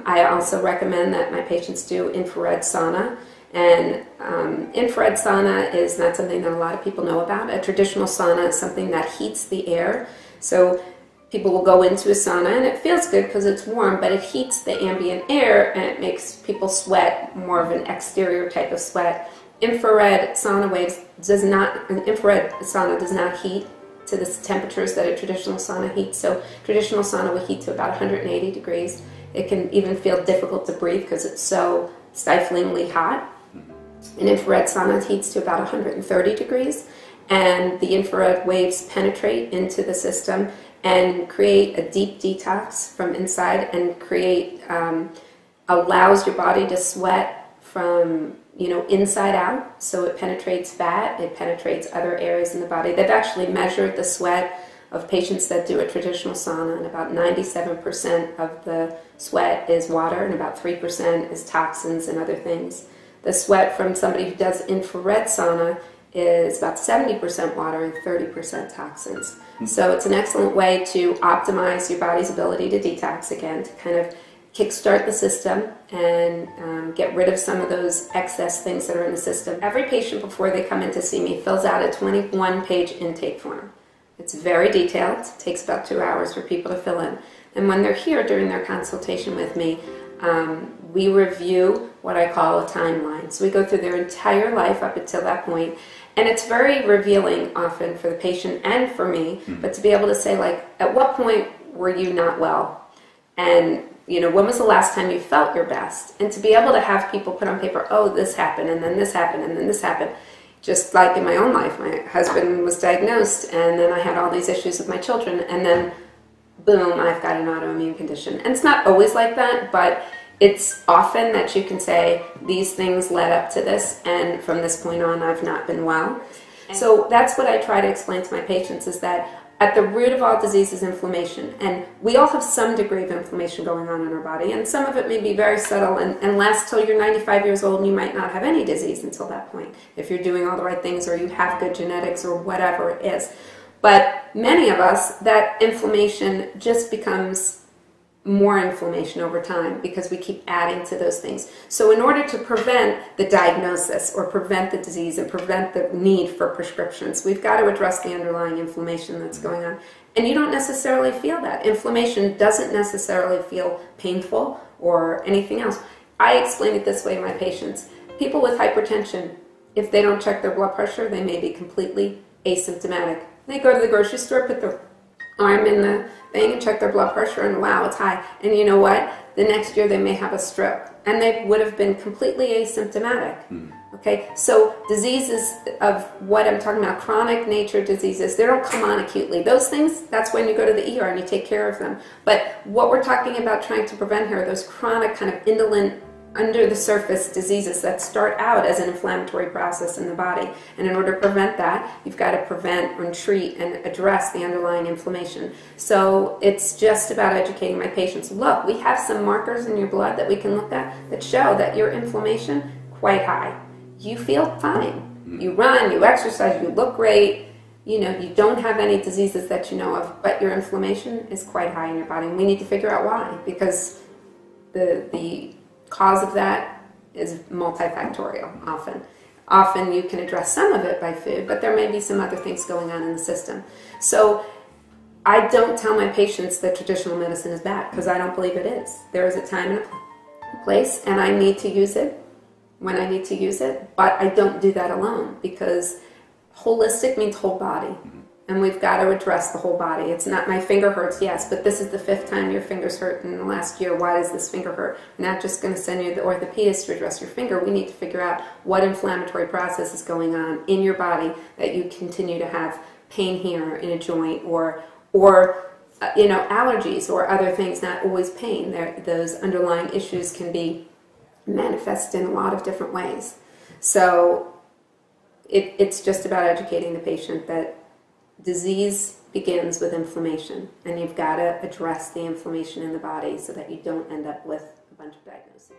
I also recommend that my patients do infrared sauna. And infrared sauna is not something that a lot of people know about. A traditional sauna is something that heats the air. So people will go into a sauna and it feels good because it's warm, but it heats the ambient air and it makes people sweat, more of an exterior type of sweat. Infrared sauna does not heat to the temperatures that a traditional sauna heats. So traditional sauna will heat to about 180 degrees. It can even feel difficult to breathe because it's so stiflingly hot. An infrared sauna heats to about 130 degrees, and the infrared waves penetrate into the system and create a deep detox from inside, and allows your body to sweat from inside out. So it penetrates fat, it penetrates other areas in the body. They've actually measured the sweat of patients that do a traditional sauna, and about 97% of the sweat is water and about 3% is toxins and other things. The sweat from somebody who does infrared sauna is about 70% water and 30% toxins. So it's an excellent way to optimize your body's ability to detox again, to kind of kickstart the system and get rid of some of those excess things that are in the system. Every patient before they come in to see me fills out a 21-page intake form. It's very detailed. It takes about 2 hours for people to fill in. And when they're here during their consultation with me, we review what I call a timeline. So we go through their entire life up until that point, and it's very revealing often for the patient and for me, but to be able to say, like, at what point were you not well? And, when was the last time you felt your best? And to be able to have people put on paper, oh, this happened, and then this happened, and then this happened. Just like in my own life, my husband was diagnosed, and then I had all these issues with my children, and then boom, I've got an autoimmune condition. And it's not always like that, but it's often that you can say, these things led up to this, and from this point on, I've not been well. So that's what I try to explain to my patients, is that at the root of all disease is inflammation. And we all have some degree of inflammation going on in our body, and some of it may be very subtle and lasts till you're 95 years old, and you might not have any disease until that point, if you're doing all the right things or you have good genetics or whatever it is. But many of us, that inflammation just becomes more inflammation over time because we keep adding to those things. So in order to prevent the diagnosis or prevent the disease and prevent the need for prescriptions, we've got to address the underlying inflammation that's going on. And you don't necessarily feel that. Inflammation doesn't necessarily feel painful or anything else. I explain it this way to my patients. People with hypertension, if they don't check their blood pressure, they may be completely asymptomatic. They go to the grocery store, put their arm in the thing and check their blood pressure, and wow, it's high. And you know what? The next year they may have a stroke, and they would have been completely asymptomatic. Okay, so diseases of what I'm talking about, chronic nature diseases, they don't come on acutely. Those things, that's when you go to the ER and you take care of them. But what we're talking about trying to prevent here are those chronic kind of indolent, under the surface diseases that start out as an inflammatory process in the body. And in order to prevent that, you've got to prevent and treat and address the underlying inflammation. So it's just about educating my patients. Look, we have some markers in your blood that we can look at that show that your inflammation quite high. You feel fine. You run, you exercise, you look great. You don't have any diseases that you know of, but your inflammation is quite high in your body. And we need to figure out why, because the cause of that is multifactorial often. Often you can address some of it by food, but there may be some other things going on in the system. So I don't tell my patients that traditional medicine is bad, because I don't believe it is. There is a time and a place, and I need to use it when I need to use it, but I don't do that alone, because holistic means whole body. And we've got to address the whole body. It's not my finger hurts, yes, but this is the 5th time your finger's hurt in the last year. Why does this finger hurt? We're not just going to send you to the orthopedist to address your finger. We need to figure out what inflammatory process is going on in your body that you continue to have pain here in a joint, or allergies or other things, not always pain. Those underlying issues can be manifested in a lot of different ways. So it's just about educating the patient that disease begins with inflammation, and you've got to address the inflammation in the body so that you don't end up with a bunch of diagnoses.